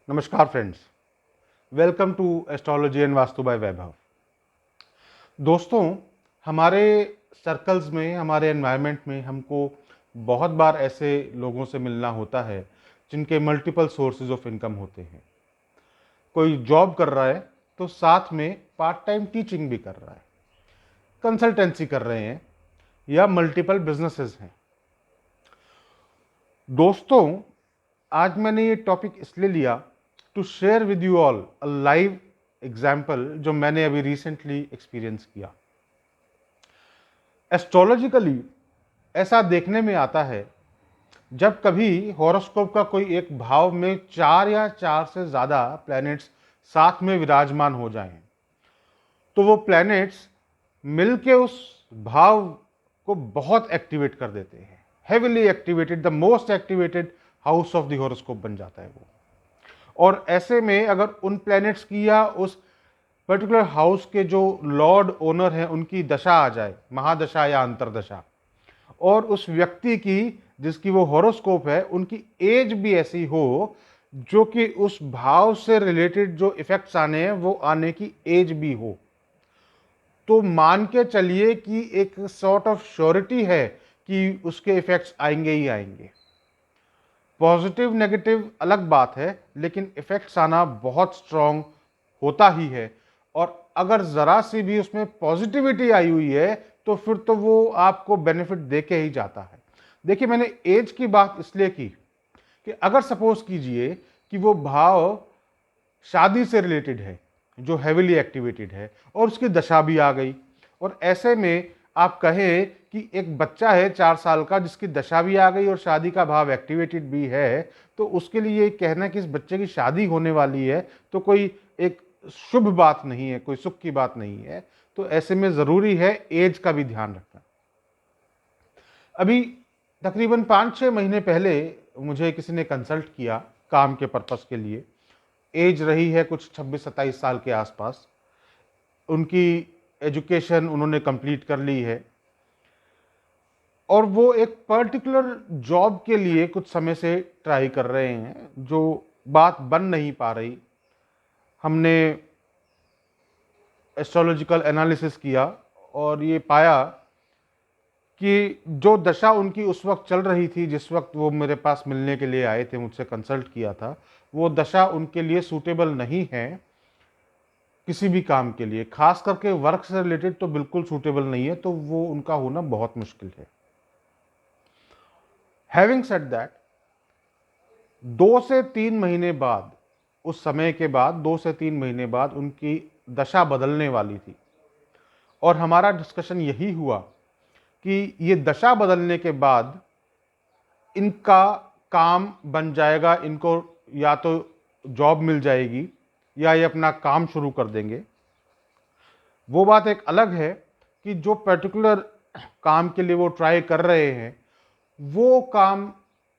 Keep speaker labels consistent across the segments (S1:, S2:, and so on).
S1: नमस्कार friends, welcome to astrology and Vastu by Vaibhav. दोस्तों, हमारे सर्कल्स में, हमारे एनवायरनमेंट में हमको बहुत बार ऐसे लोगों से मिलना होता है जिनके मल्टीपल सोर्सेज ऑफ इनकम होते हैं। कोई जॉब कर रहा है तो साथ में पार्ट टाइम टीचिंग भी कर रहा है, कंसल्टेंसी कर रहे हैं या मल्टीपल बिजनेसेस हैं। दोस्तों, आज मैंने ये टॉपिक इसलिए लिया to share with you all a live example जो मैंने अभी रिसेंटली एक्सपीरियंस किया। एस्ट्रोलॉजिकली ऐसा देखने में आता है, जब कभी हॉरोस्कोप का कोई एक भाव में चार या चार से ज्यादा प्लैनेट्स साथ में विराजमान हो जाएं, तो वो प्लैनेट्स मिलके उस भाव को बहुत एक्टिवेट कर देते हैं। Heavily activated, the most activated house of the horoscope बन जाता है वो। और ऐसे में अगर उन प्लैनेट्स की या उस पर्टिकुलर हाउस के जो लॉर्ड ओनर हैं उनकी दशा आ जाए, महादशा या अंतरदशा, और उस व्यक्ति की जिसकी वो हॉरोस्कोप है उनकी एज भी ऐसी हो जो कि उस भाव से रिलेटेड जो इफेक्ट्स आने हैं वो आने की एज भी हो, तो मान के चलिए कि एक सॉर्ट ऑफ श्योरिटी है कि उसके इफेक्ट्स आएंगे ही आएंगे। पॉजिटिव नेगेटिव अलग बात है, लेकिन इफेक्ट्स आना बहुत स्ट्रांग होता ही है। और अगर जरा सी भी उसमें पॉजिटिविटी आई हुई है तो फिर तो वो आपको बेनिफिट दे के ही जाता है। देखिए, मैंने एज की बात इसलिए की कि अगर सपोज कीजिए कि वो भाव शादी से रिलेटेड है जो हेविली एक्टिवेटेड है और उसकी दशा भी आ गई, और ऐसे में आप कहें कि एक बच्चा है 4 साल का जिसकी दशा भी आ गई और शादी का भाव एक्टिवेटेड भी है, तो उसके लिए कहना कि इस बच्चे की शादी होने वाली है तो कोई एक शुभ बात नहीं है, कोई सुख की बात नहीं है। तो ऐसे में जरूरी है एज का भी ध्यान रखना। अभी तकरीबन 5-6 महीने पहले मुझे किसी ने कंसल्ट किया काम के पर्पस के लिए। एज रही है कुछ 26-27 साल के आसपास। उनकी एजुकेशन उन्होंने कंप्लीट कर ली है और वो एक पर्टिकुलर जॉब के लिए कुछ समय से ट्राई कर रहे हैं, जो बात बन नहीं पा रही। हमने एस्ट्रोलॉजिकल एनालिसिस किया और ये पाया कि जो दशा उनकी उस वक्त चल रही थी, जिस वक्त वो मेरे पास मिलने के लिए आए थे, मुझसे कंसल्ट किया था, वो दशा उनके लिए सूटेबल नहीं है किसी भी काम के लिए। खास करके वर्क से रिलेटेड तो बिल्कुल सूटेबल नहीं है, तो वो उनका होना बहुत मुश्किल है। हैविंग सेड दैट, 2 से 3 महीने बाद, उस समय के बाद 2 से 3 महीने बाद उनकी दशा बदलने वाली थी और हमारा डिस्कशन यही हुआ कि ये दशा बदलने के बाद इनका काम बन जाएगा, इनको या तो जॉब मिल जाएगी या ये अपना काम शुरू कर देंगे। वो बात एक अलग है कि जो पर्टिकुलर काम के लिए वो ट्राई कर रहे हैं वो काम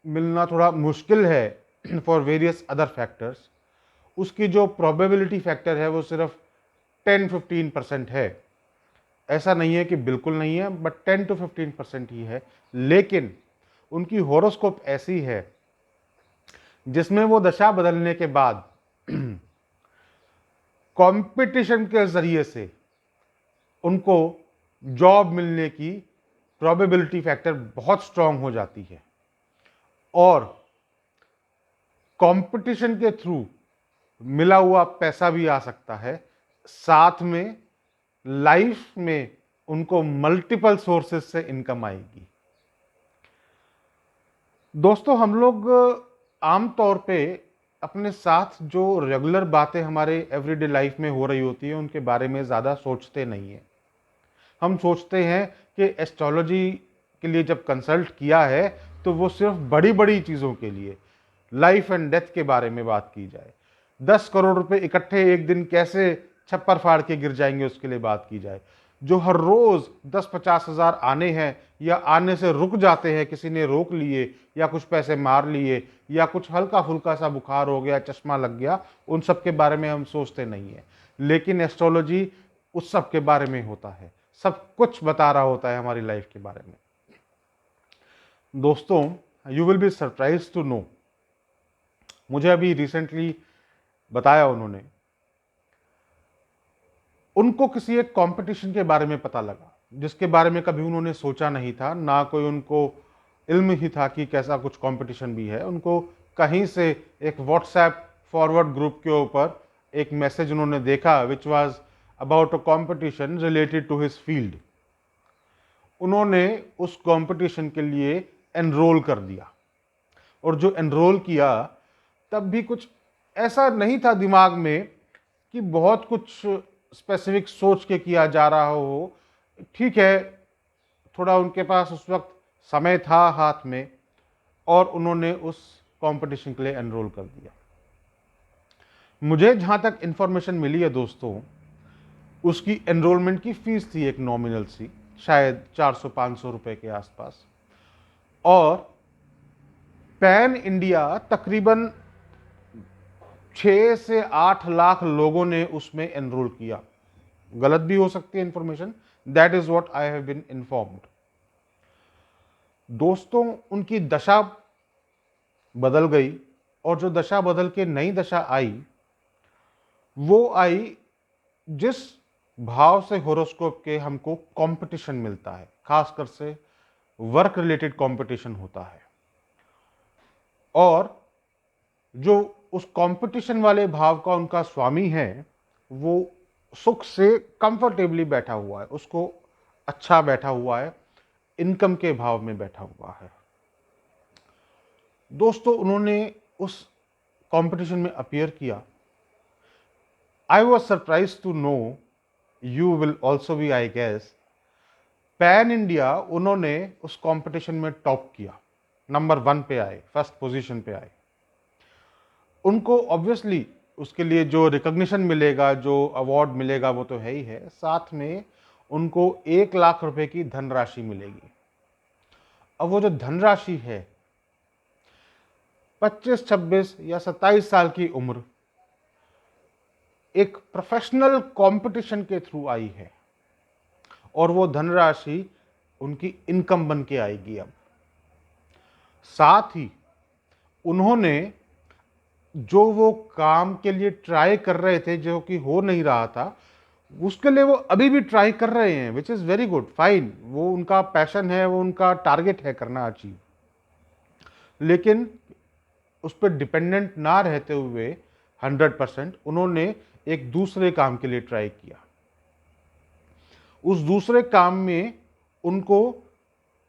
S1: मिलना थोड़ा मुश्किल है फॉर वेरियस अदर फैक्टर्स। उसकी जो प्रोबेबिलिटी फैक्टर है वो सिर्फ 10-15% है। ऐसा नहीं है कि बिल्कुल नहीं है, बट 10 to 15% ही है। लेकिन उनकी हॉरोस्कोप ऐसी है जिसमें वो दशा बदलने के बाद कंपटीशन के जरिए से उनको जॉब मिलने की प्रोबेबिलिटी फैक्टर बहुत स्ट्रांग हो जाती है और कंपटीशन के थ्रू मिला हुआ पैसा भी आ सकता है। साथ में लाइफ में उनको मल्टीपल सोर्सेस से इनकम आएगी। दोस्तों, हम लोग आमतौर पे अपने साथ जो रेगुलर बातें हमारे एवरीडे लाइफ में हो रही होती है उनके बारे में ज़्यादा सोचते नहीं हैं। हम सोचते हैं कि एस्ट्रोलॉजी के लिए जब कंसल्ट किया है तो वो सिर्फ बड़ी बड़ी चीज़ों के लिए, लाइफ एंड डेथ के बारे में बात की जाए, 10 करोड़ रुपए इकट्ठे एक दिन कैसे छप्पर फाड़ के गिर जाएंगे उसके लिए बात की जाए। जो हर रोज 10-50 हजार आने हैं या आने से रुक जाते हैं, किसी ने रोक लिए या कुछ पैसे मार लिए या कुछ हल्का फुल्का सा बुखार हो गया, चश्मा लग गया, उन सब के बारे में हम सोचते नहीं है। लेकिन एस्ट्रोलॉजी उस सब के बारे में होता है, सब कुछ बता रहा होता है हमारी लाइफ के बारे में। दोस्तों, you will be surprise to know, मुझे अभी रिसेंटली बताया उन्होंने, उनको किसी एक कंपटीशन के बारे में पता लगा जिसके बारे में कभी उन्होंने सोचा नहीं था, ना कोई उनको इल्म ही था कि कैसा कुछ कंपटीशन भी है। उनको कहीं से एक व्हाट्सएप फॉरवर्ड ग्रुप के ऊपर एक मैसेज उन्होंने देखा which was about a competition related to his field. उन्होंने उस कंपटीशन के लिए एनरोल कर दिया, और जो एनरोल किया तब भी कुछ ऐसा नहीं था दिमाग में कि बहुत कुछ स्पेसिफिक सोच के किया जा रहा हो। ठीक है, थोड़ा उनके पास उस वक्त समय था हाथ में, और उन्होंने उस कंपटीशन के लिए एनरोल कर दिया। मुझे जहां तक इंफॉर्मेशन मिली है दोस्तों, उसकी एनरोलमेंट की फीस थी एक नॉमिनल सी, शायद 400-500 रुपए के आसपास, और पैन इंडिया तकरीबन 6 से 8 लाख लोगों ने उसमें एनरोल किया। गलत भी हो सकती है information, that is what I have been informed. दोस्तों, उनकी दशा बदल गई, और जो दशा बदल के नई दशा आई, वो आई जिस भाव से होरोस्कोप के हमको कंपटीशन मिलता है, खासकर से वर्क रिलेटेड कंपटीशन होता है, और जो उस कंपटीशन वाले भाव का उनका स्वामी है वो सुख से कंफर्टेबली बैठा हुआ है, उसको अच्छा बैठा हुआ है, इनकम के भाव में बैठा हुआ है। दोस्तों, उन्होंने उस कंपटीशन में अपीयर किया। I was surprise to know, you will also be I guess, pan India उन्होंने उस कंपटीशन में टॉप किया, नंबर 1 पे आए, फर्स्ट पोजीशन पे आए। उनको ऑब्वियसली उसके लिए जो रिकॉग्निशन मिलेगा, जो अवार्ड मिलेगा, वो तो है ही है, साथ में उनको 1 लाख रुपए की धनराशि मिलेगी। अब वो जो धनराशि है 25, 26 या 27 साल की उम्र, एक प्रोफेशनल कंपटीशन के थ्रू आई है, और वो धनराशि उनकी इनकम बन के आएगी। अब साथ ही उन्होंने जो वो काम के लिए ट्राई कर रहे थे, जो कि हो नहीं रहा था, उसके लिए वो अभी भी ट्राई कर रहे हैं, which is very good, fine. वो उनका पैशन है, वो उनका टारगेट है करना अचीव, लेकिन उस पर डिपेंडेंट ना रहते हुए 100% उन्होंने एक दूसरे काम के लिए ट्राई किया। उस दूसरे काम में उनको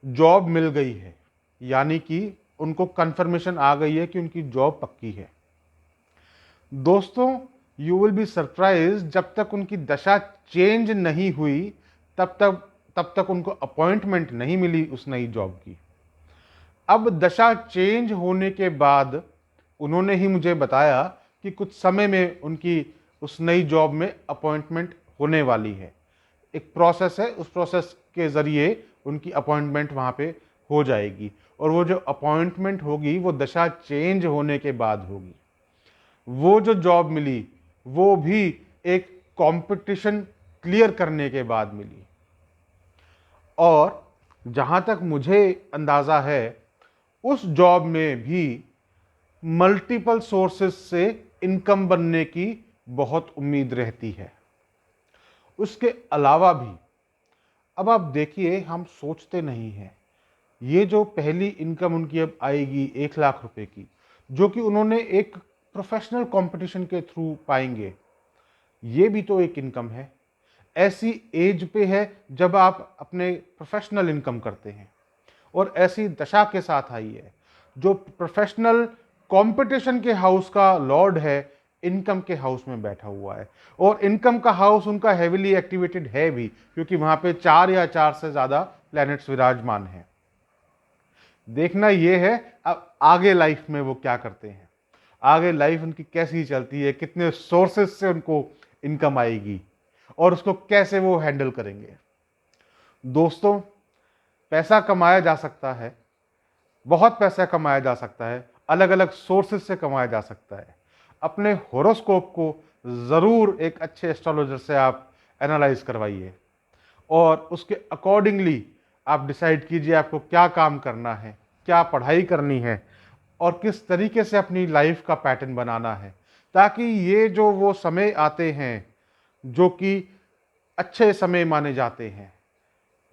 S1: जॉब मिल गई है, यानी कि उनको कंफर्मेशन आ गई है कि उनकी जॉब पक्की है। दोस्तों, यू विल बी सरप्राइज, जब तक उनकी दशा चेंज नहीं हुई तब तक उनको अपॉइंटमेंट नहीं मिली उस नई जॉब की। अब दशा चेंज होने के बाद उन्होंने ही मुझे बताया कि कुछ समय में उनकी उस नई जॉब में अपॉइंटमेंट होने वाली है। एक प्रोसेस है, उस प्रोसेस के ज़रिए उनकी अपॉइंटमेंट वहाँ पे हो जाएगी, और वो जो अपॉइंटमेंट होगी वो दशा चेंज होने के बाद होगी। वो जो जॉब मिली वो भी एक कंपटीशन क्लियर करने के बाद मिली, और जहाँ तक मुझे अंदाज़ा है उस जॉब में भी मल्टीपल सोर्सेस से इनकम बनने की बहुत उम्मीद रहती है। उसके अलावा भी अब आप देखिए, हम सोचते नहीं हैं, ये जो पहली इनकम उनकी अब आएगी 1 लाख रुपए की, जो कि उन्होंने एक प्रोफेशनल कंपटीशन के थ्रू पाएंगे, ये भी तो एक इनकम है। ऐसी एज पे है जब आप अपने प्रोफेशनल इनकम करते हैं, और ऐसी दशा के साथ आई है। जो प्रोफेशनल कंपटीशन के हाउस का लॉर्ड है, इनकम के हाउस में बैठा हुआ है, और इनकम का हाउस उनका हेविली एक्टिवेटेड है भी, क्योंकि वहां पे 4 या 4 से ज्यादा प्लैनेट्स विराजमान हैं। देखना यह है अब आगे लाइफ में वो क्या करते हैं, आगे लाइफ उनकी कैसी चलती है, कितने सोर्सेस से उनको इनकम आएगी, और उसको कैसे वो हैंडल करेंगे। दोस्तों, पैसा कमाया जा सकता है, बहुत पैसा कमाया जा सकता है, अलग अलग सोर्सेज से कमाया जा सकता है। अपने होरोस्कोप को ज़रूर एक अच्छे एस्ट्रोलॉजर से आप एनालाइज करवाइए, और उसके अकॉर्डिंगली आप डिसाइड कीजिए आपको क्या काम करना है, क्या पढ़ाई करनी है, और किस तरीके से अपनी लाइफ का पैटर्न बनाना है, ताकि ये जो वो समय आते हैं जो कि अच्छे समय माने जाते हैं,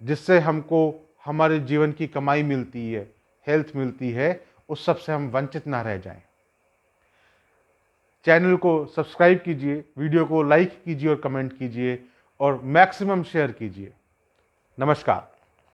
S1: जिससे हमको हमारे जीवन की कमाई मिलती है, हेल्थ मिलती है, उस सब से हम वंचित ना रह जाएं। चैनल को सब्सक्राइब कीजिए, वीडियो को लाइक कीजिए और कमेंट कीजिए और मैक्सिमम शेयर कीजिए। नमस्कार।